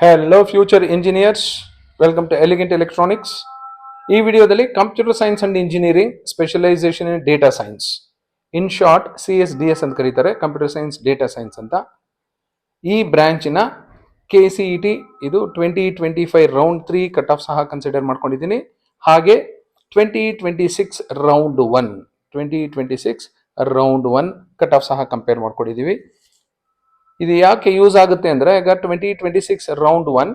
Hello future engineers, welcome to Elegant Electronics. ಈ ವಿಡಿಯೋದಲ್ಲಿ computer science and engineering specialisation in data science, in short CSDS ಅಂತ ಕರೀತಾರೆ, computer science data science ಅಂತ. ಈ ಬ್ರಾಂಚಿನ KCET ಇದು 2025 round 3 cut off ಸಹ consider ಮಾಡ್ಕೊಂಡಿದ್ದೀನಿ. ಹಾಗೆ 2026 ರೌಂಡ್ 1 ಕಟ್ ಆಫ್ ಸಹ ಕಂಪೇರ್ ಮಾಡ್ಕೊಂಡಿದ್ದೀವಿ. ಇದು ಯಾಕೆ ಯೂಸ್ ಆಗುತ್ತೆ ಅಂದರೆ, ಈಗ 2026 round 1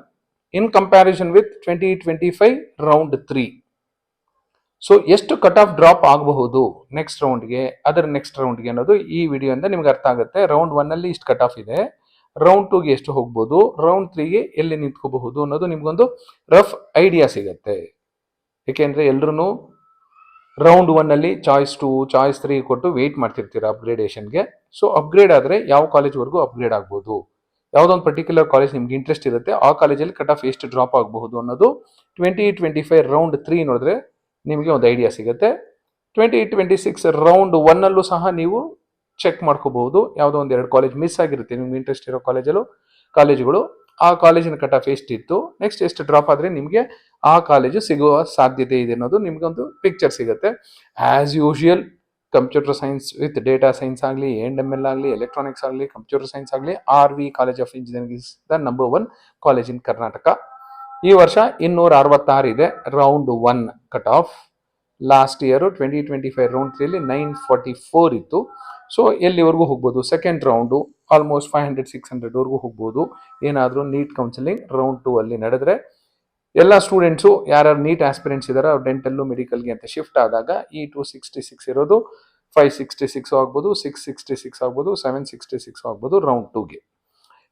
in comparison with 2025 round 3. So ಎಷ್ಟು ಕಟ್ ಆಫ್ ಡ್ರಾಪ್ ಆಗಬಹುದು ನೆಕ್ಸ್ಟ್ ರೌಂಡ್ಗೆ, ಅದರ ನೆಕ್ಸ್ಟ್ ರೌಂಡ್ಗೆ ಅನ್ನೋದು ಈ ವಿಡಿಯೋಯಿಂದ ನಿಮ್ಗೆ ಅರ್ಥ ಆಗುತ್ತೆ. ರೌಂಡ್ 1 ಅಲ್ಲಿ ಇಷ್ಟು ಕಟ್ ಆಫ್ ಇದೆ, ರೌಂಡ್ 2ಗೆ ಎಷ್ಟು ಹೋಗ್ಬೋದು, ರೌಂಡ್ 3ಗೆ ಎಲ್ಲಿ ನಿಂತ್ಕೋಬಹುದು ಅನ್ನೋದು ನಿಮ್ಗೊಂದು ರಫ್ ಐಡಿಯಾ ಸಿಗುತ್ತೆ. ಏಕೆಂದರೆ ಎಲ್ರೂ ರೌಂಡ್ 1 ಅಲ್ಲಿ ಚಾಯ್ಸ್ 2 ಚಾಯ್ಸ್ 3 ಕೊಟ್ಟು ವೆಯ್ಟ್ ಮಾಡ್ತಿರ್ತೀರ ಅಪ್ಗ್ರೇಡೇಷನ್ಗೆ. ಸೊ ಅಪ್ಗ್ರೇಡ್ ಆದರೆ ಯಾವ ಕಾಲೇಜ್ವರೆಗೂ ಅಪ್ಗ್ರೇಡ್ ಆಗ್ಬೋದು, ಯಾವುದೊಂದು ಪರ್ಟಿಕ್ಯುಲರ್ ಕಾಲೇಜ್ ನಿಮ್ಗೆ ಇಂಟ್ರೆಸ್ಟ್ ಇರುತ್ತೆ, ಆ ಕಾಲೇಜಲ್ಲಿ ಕಟ್ ಆಫ್ ಎಷ್ಟು ಡ್ರಾಪ್ ಆಗಬಹುದು ಅನ್ನೋದು 2025 ರೌಂಡ್ 3 ನೋಡಿದ್ರೆ ನಿಮಗೆ ಒಂದು ಐಡಿಯಾ ಸಿಗುತ್ತೆ. 2026 ರೌಂಡ್ 1 ಅಲ್ಲೂ ಸಹ ನೀವು ಚೆಕ್ ಮಾಡ್ಕೋಬಹುದು. ಯಾವುದೋ ಒಂದು 2 ಕಾಲೇಜ್ ಮಿಸ್ ಆಗಿರುತ್ತೆ ನಿಮ್ಗೆ ಇಂಟ್ರೆಸ್ಟ್ ಇರೋ ಕಾಲೇಜುಗಳು, ಆ ಕಾಲೇಜಿನ ಕಟ್ ಆಫ್ ಎಷ್ಟಿತ್ತು, ನೆಕ್ಸ್ಟ್ ಎಷ್ಟು ಡ್ರಾಪ್ ಆದರೆ ನಿಮಗೆ ಆ ಕಾಲೇಜು ಸಿಗುವ ಸಾಧ್ಯತೆ ಇದೆ ಅನ್ನೋದು ನಿಮ್ಗೆ ಒಂದು ಪಿಕ್ಚರ್ ಸಿಗುತ್ತೆ. As usual computer science with data science ಆಗಲಿ, ANML ಆಗಲಿ, ಎಲೆಕ್ಟ್ರಾನಿಕ್ಸ್ ಆಗಲಿ, ಕಂಪ್ಯೂಟರ್ ಸೈನ್ಸ್ ಆಗಲಿ, RV College of Engineering is the number 1 college in Karnataka. ಈ ವರ್ಷ 266 ಇದೆ round 1 cut off. Last year 2025 round 3 944 ಇತ್ತು. ಸೊ ಎಲ್ಲಿವರೆಗೂ ಹೋಗ್ಬೋದು, ಸೆಕೆಂಡ್ ರೌಂಡು ಆಲ್ಮೋಸ್ಟ್ 500-600 ವರೆಗೂ ಹೋಗ್ಬೋದು. ಏನಾದರೂ ನೀಟ್ ಕೌನ್ಸಿಲಿಂಗ್ ರೌಂಡ್ 2 ಅಲ್ಲಿ ನಡೆದ್ರೆ ಎಲ್ಲ ಸ್ಟೂಡೆಂಟ್ಸು ಯಾರ್ಯಾರು ನೀಟ್ ಆಸ್ಪಿರೆಂಟ್ಸ್ ಇದ್ದಾರೆ ಅವ್ರು ಡೆಂಟಲ್ಲು ಮೆಡಿಕಲ್ಗೆ ಅಂತ ಶಿಫ್ಟ್ ಆದಾಗ ಈ 266 ಇರೋದು 566 ಆಗ್ಬೋದು, 666 ಆಗ್ಬೋದು, 766 ಆಗ್ಬೋದು ರೌಂಡ್ 2ಗೆ.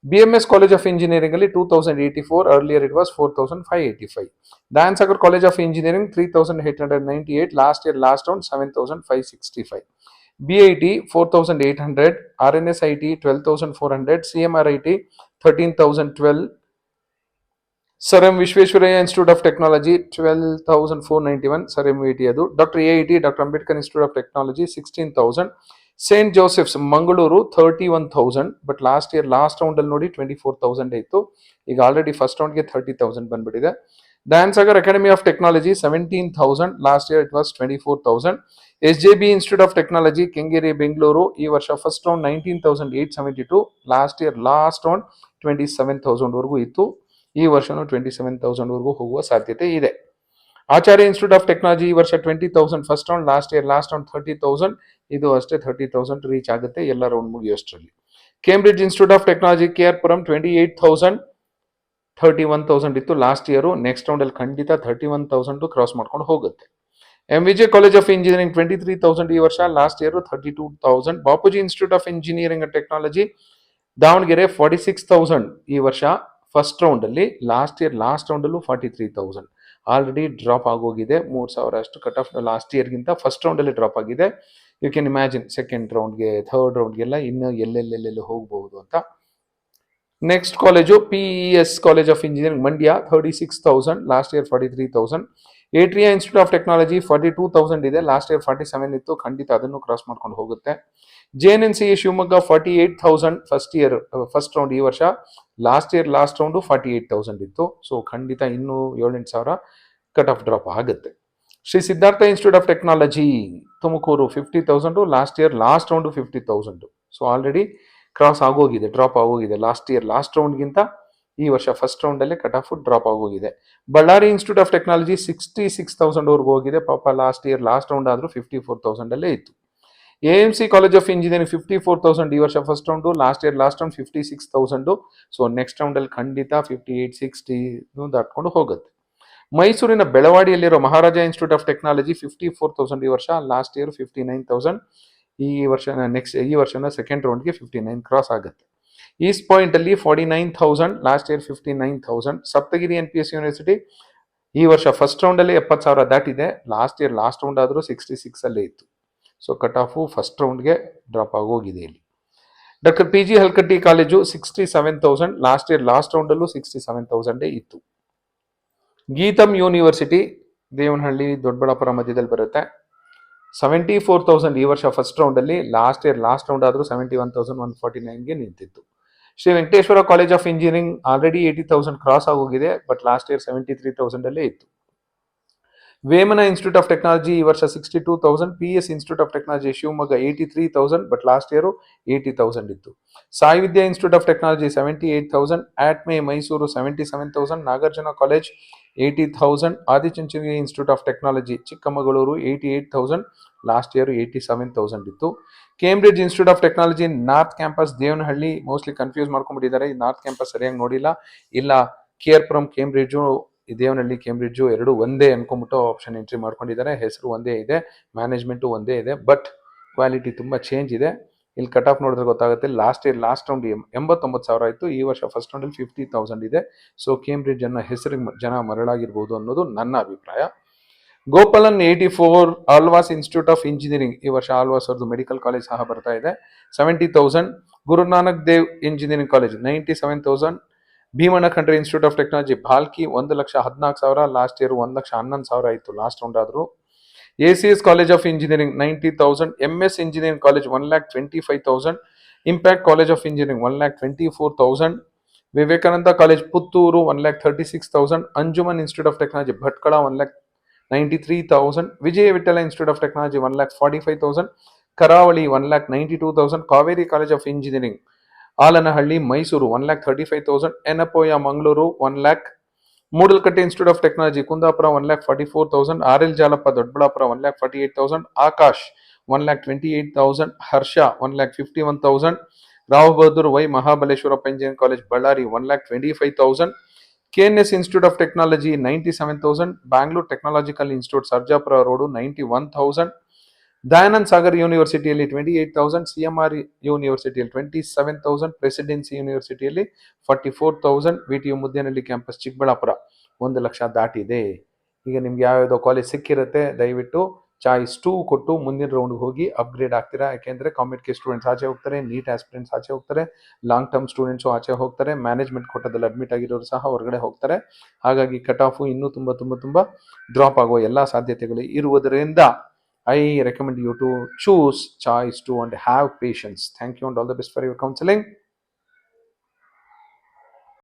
BMS ಕಾಲೇಜ್ ಆಫ್ ಇಂಜಿನಿಯರಿಂಗ್ ಅಲ್ಲಿ 2084, earlier it was 4585. Dayananda Sagar College of Engineering 3898, last year last round 7565. BIT 4800, RNSIT 12400, CMRIT 13012, Sir M Visvesvaraya Institute of Technology 12491, Sir M VT ಅದು. Doctor AIT, doctor Ambedkar Institute of Technology 16000, Saint Joseph's Mangaluru 31,000. But last year last round ಅಲ್ಲಿ ನೋಡಿ 24,000 ಇತ್ತು, ಈಗ already first ರೌಂಡ್ಗೆ 30,000 ಬಂದ್ಬಿಟ್ಟಿದೆ. Dayananda Sagar Academy of Technology 17,000, last year it was 24,000. SJB Institute of Technology Kengeri Bengaluru ಈ ವರ್ಷ first round 19,872, last year last round 27,000 ವರೆಗೂ ಇತ್ತು. ಈ ವರ್ಷನೂ 27,000 ವರೆಗೂ ಹೋಗುವ ಸಾಧ್ಯತೆ ಇದೆ. ಆಚಾರ್ಯ ಇನ್ಸ್ಟಿಟ್ಯೂಟ್ ಆಫ್ ಟೆಕ್ನಾಲಜಿ ಈ ವರ್ಷ 20,000 first round, last year last round 30,000, ಇದು ಅಷ್ಟೇ 30,000 ರೀಚ್ ಆಗುತ್ತೆ ಎಲ್ಲ ರೌಂಡ್ ಮುಗಿಯೋಷ್ಟರಲ್ಲಿ. Cambridge institute of Technology KR Puram 28,000, 31,000 ಇತ್ತು ಲಾಸ್ಟ್ ಇಯರ್. ನೆಕ್ಸ್ಟ್ ರೌಂಡ್ ಅಲ್ಲಿ ಖಂಡಿತ 31,000 ಕ್ರಾಸ್ ಮಾಡ್ಕೊಂಡು ಹೋಗುತ್ತೆ. MVJ ಕಾಲೇಜ್ ಆಫ್ ಇಂಜಿನಿಯರಿಂಗ್ 23,000 ಈ ವರ್ಷ, last year 32,000. Bapuji institute of engineering and technology Davangere 46,000 ಈ ವರ್ಷ ಫಸ್ಟ್ ರೌಂಡ್ ಅಲ್ಲಿ, ಲಾಸ್ಟ್ ಇಯರ್ ಲಾಸ್ಟ್ ರೌಂಡ್ ಅಲ್ಲೂ 43,000. ಆಲ್ರೆಡಿ ಡ್ರಾಪ್ ಆಗೋಗಿದೆ 3,000 ಅಷ್ಟು ಕಟ್ ಆಫ್ ಲಾಸ್ಟ್ ಇಯರ್ಗಿಂತ ಫಸ್ಟ್ ರೌಂಡ್ ಅಲ್ಲಿ ಡ್ರಾಪ್ ಆಗಿದೆ. ಯು ಕ್ಯಾನ್ ಇಮ್ಯಾಜಿನ್ ಸೆಕೆಂಡ್ ರೌಂಡ್ಗೆ ಥರ್ಡ್ ರೌಂಡ್ಗೆಲ್ಲ ಇನ್ನು ಎಲ್ಲೆಲ್ಲೆಲ್ಲೆಲ್ಲಿ ಹೋಗಬಹುದು ಅಂತ. Next college PES college of engineering Mandya 36,000, last year 43,000. Atria institute of technology 42,000 ಇದೆ, ಲಾಸ್ಟ್ ಇಯರ್ 47 ಇತ್ತು, ಖಂಡಿತ ಅದನ್ನು ಕ್ರಾಸ್ ಮಾಡ್ಕೊಂಡು ಹೋಗುತ್ತೆ. JNNC Shivamogga 48,000 first year first round ಈ ವರ್ಷ, ಲಾಸ್ಟ್ ಇಯರ್ ಲಾಸ್ಟ್ ರೌಂಡು 48,000 ಇತ್ತು. ಸೊ ಖಂಡಿತ ಇನ್ನೂ 7-8,000 ಕಟ್ ಆಫ್ ಡ್ರಾಪ್ ಆಗುತ್ತೆ. Shri Siddhartha institute of technology Tumakuru 50,000, last year last round 50,000. So already cross ಆಗೋಗಿದೆ, ಡ್ರಾಪ್ ಆಗೋಗಿದೆ. ಲಾಸ್ಟ್ ಇಯರ್ ಲಾಸ್ಟ್ ರೌಂಡ್ಗಿಂತ ಈ ವರ್ಷ ಫಸ್ಟ್ ರೌಂಡಲ್ಲೇ ಕಟ್ ಆಫ್ ಡ್ರಾಪ್ ಆಗೋಗಿದೆ. ಬಳ್ಳಾರಿ ಇನ್ಸ್ಟಿಟ್ಯೂಟ್ ಆಫ್ ಟೆಕ್ನಾಲಜಿ 66,000 ವರೆಗೂ ಹೋಗಿದೆ, ಪಾಪ ಲಾಸ್ಟ್ ಇಯರ್ ಲಾಸ್ಟ್ ರೌಂಡ್ ಆದರೂ 54,000 ಅಲ್ಲೇ ಇತ್ತು. AMC ಕಾಲೇಜ್ ಆಫ್ ಇಂಜಿನಿಯರಿಂಗ್ 54,000 ಈ ವರ್ಷ first round, last year last round 56,000. So next ರೌಂಡಲ್ಲಿ ಖಂಡಿತ 58-60 ದಾಟ್ಕೊಂಡು ಹೋಗುತ್ತೆ. ಮೈಸೂರಿನ ಬೆಳವಾಡಿಯಲ್ಲಿರೋ ಮಹಾರಾಜ ಇನ್ಸ್ಟಿಟ್ಯೂಟ್ ಆಫ್ ಟೆಕ್ನಾಲಜಿ 54,000 ಈ ವರ್ಷ, ಲಾಸ್ಟ್ ಇಯರ್ 59,000. ಈ ವರ್ಷನ ಸೆಕೆಂಡ್ ರೌಂಡ್ಗೆ 59 ಕ್ರಾಸ್ ಆಗುತ್ತೆ. ಈಸ್ಟ್ ಪಾಯಿಂಟ್ ಅಲ್ಲಿ 49,000, last year 59,000. Sapthagiri NPS university ಈ ವರ್ಷ ಫಸ್ಟ್ ರೌಂಡ್ ಅಲ್ಲಿ 70,000 ದಾಟಿದೆ, ಲಾಸ್ಟ್ ಇಯರ್ ಲಾಸ್ಟ್ ರೌಂಡ್ ಆದರೂ 66 ಅಲ್ಲೇ ಇತ್ತು. ಸೊ ಕಟ್ ಆಫು ಫಸ್ಟ್ ರೌಂಡ್ಗೆ ಡ್ರಾಪ್ ಆಗೋಗಿದೆ ಇಲ್ಲಿ. Doctor PG Halakatti college 67,000, last year last ರೌಂಡಲ್ಲೂ 67,000 ಇತ್ತು. ಗೀತಮ್ ಯೂನಿವರ್ಸಿಟಿ ದೇವನಹಳ್ಳಿ ದೊಡ್ಡಬಳ್ಳಾಪುರ ಮಧ್ಯದಲ್ಲಿ ಬರುತ್ತೆ, 74,000 ಈ ವರ್ಷ ಫಸ್ಟ್ ರೌಂಡ್ ಅಲ್ಲಿ, ಲಾಸ್ಟ್ ಇಯರ್ ಲಾಸ್ಟ್ ರೌಂಡ್ ಆದರೂ 71,149ಗೆ ನಿಂತಿತ್ತು. Shri Venkateshwara college of engineering already 80,000 cross ಆಗೋಗಿದೆ, ಬಟ್ ಲಾಸ್ಟ್ ಇಯರ್ 73,000 ಅಲ್ಲೇ ಇತ್ತು. ವೇಮನ ಇನ್ಸ್ಟಿಟ್ಯೂಟ್ ಆಫ್ ಟೆಕ್ನಾಲಜಿ ಈ ವರ್ಷ 62,000, PS institute of technology Shivamogga 83,000, but last year 80,000 ಇತ್ತು. Sai Vidya institute of technology 78,000, ATME Mysuru 77,000, Nagarjuna college 80,000, Adichunchanagiri institute of technology Chikkamagaluru 88,000, last year 87,000 ಇತ್ತು. Cambridge institute of technology north campus Devanahalli, mostly confuse ಮಾಡ್ಕೊಂಡ್ಬಿಟ್ಟಿದ್ದಾರೆ, ಈ north campus ಸರಿಯಾಗಿ ನೋಡಿಲ್ಲ, ಇಲ್ಲ ಕೇರ್ಪುರಂ ಕೇಂಬ್ರಿಡ್ಜು ದೇವನಹಳ್ಳಿ ಕೇಂಬ್ರಿಡ್ಜು ಎರಡು ಒಂದೇ ಅನ್ಕೊಂಡ್ಬಿಟ್ಟು ಆಪ್ಷನ್ ಎಂಟ್ರಿ ಮಾಡ್ಕೊಂಡಿದ್ದಾರೆ. ಹೆಸರು ಒಂದೇ ಇದೆ, ಮ್ಯಾನೇಜ್ಮೆಂಟು ಒಂದೇ ಇದೆ, ಬಟ್ ಕ್ವಾಲಿಟಿ ತುಂಬ ಚೇಂಜ್ ಇದೆ. ಇಲ್ಲಿ ಕಟ್ ಆಫ್ ನೋಡಿದ್ರೆ ಗೊತ್ತಾಗುತ್ತೆ. ಲಾಸ್ಟ್ ರೌಂಡ್ 89,000 ಇತ್ತು, ಈ ವರ್ಷ ಫಸ್ಟ್ ರೌಂಡಲ್ಲಿ 50,000 ಇದೆ. ಸೊ ಕೇಂಬ್ರಿಡ್ಜ್ ಅನ್ನೋ ಹೆಸರಿಗೆ ಜನ ಮರಳಾಗಿರ್ಬೋದು ಅನ್ನೋದು ನನ್ನ ಅಭಿಪ್ರಾಯ. Gopalan 84, Alva's institute of engineering, ಈ ವರ್ಷ ಆಳ್ವಾಸ್ ಅವ್ರದ್ದು ಮೆಡಿಕಲ್ ಕಾಲೇಜ್ ಸಹ ಬರ್ತಾ ಇದೆ, 70,000. Guru Nanak Dev engineering college 97,000. Bheemanna Khandre institute of technology Bhalki 1,14,000, last year 1,11,000 ಇತ್ತು ಲಾಸ್ಟ್ ರೌಂಡ್ ಆದರೂ. ACS college of engineering 90,000, MS engineering college 1,25,000, impact college of engineering 1,24,000, Vivekananda college Puttur 1,36,000, Anjuman institute of technology Bhatkal 1,93,000, Vijaya Vittala institute of technology 1,45,000, Karavali 1,92,000, Kaveri college of engineering Alanahalli Mysuru 1,35,000, Yenepoya Mangaluru 1,00,000, Moodlakatte institute of technology Kundapura 1,44,000, RL Jalappa Doddaballapura 1,48,000, Akash 1,28,000, Harsha 1,51,000, Rao Bahadur Y Mahabaleshwarappa engineering college Ballari 1,25,000, KNS institute of technology 97,000, Bangalore technological institute Sarjapura road 91,000, Dayanand Sagar ಯೂನಿವರ್ಸಿಟಿಯಲ್ಲಿ 28,000, CMR ಯೂನಿವರ್ಸಿಟಿಯಲ್ಲಿ 27,000, presidency ಯೂನಿವರ್ಸಿಟಿಯಲ್ಲಿ 44,000, VTU Muddenahalli campus Chikkaballapura 1,00,000 ದಾಟಿದೆ. ಈಗ ನಿಮ್ಗೆ ಯಾವ್ಯಾವುದೋ college ಸಿಕ್ಕಿರುತ್ತೆ, ದಯವಿಟ್ಟು choice 2 ಕೊಟ್ಟು ಮುಂದಿನ ರೌಂಡ್ಗೆ ಹೋಗಿ ಅಪ್ಗ್ರೇಡ್ ಆಗ್ತೀರಾ. ಯಾಕೆಂದ್ರೆ ಕಾಂಪಿಟೇಟಿವ್ ಸ್ಟೂಡೆಂಟ್ಸ್ ಆಚೆ ಹೋಗ್ತಾರೆ, ನೀಟ್ ಆಸ್ಪಿರೆಂಟ್ಸ್ ಆಚೆ ಹೋಗ್ತಾರೆ, ಲಾಂಗ್ ಟರ್ಮ್ ಸ್ಟೂಡೆಂಟ್ಸು ಆಚೆ ಹೋಗ್ತಾರೆ, ಮ್ಯಾನೇಜ್ಮೆಂಟ್ ಕೊಟ್ಟದಲ್ಲಿ ಅಡ್ಮಿಟ್ ಆಗಿರೋರು ಸಹ ಹೊರಗಡೆ ಹೋಗ್ತಾರೆ. ಹಾಗಾಗಿ ಕಟ್ ಆಫ್ ಇನ್ನೂ ತುಂಬ ಡ್ರಾಪ್ ಆಗೋ ಎಲ್ಲ ಸಾಧ್ಯತೆಗಳು ಇರುವುದರಿಂದ I recommend you to choose choice 2 and have patience. Thank you and all the best for your counseling.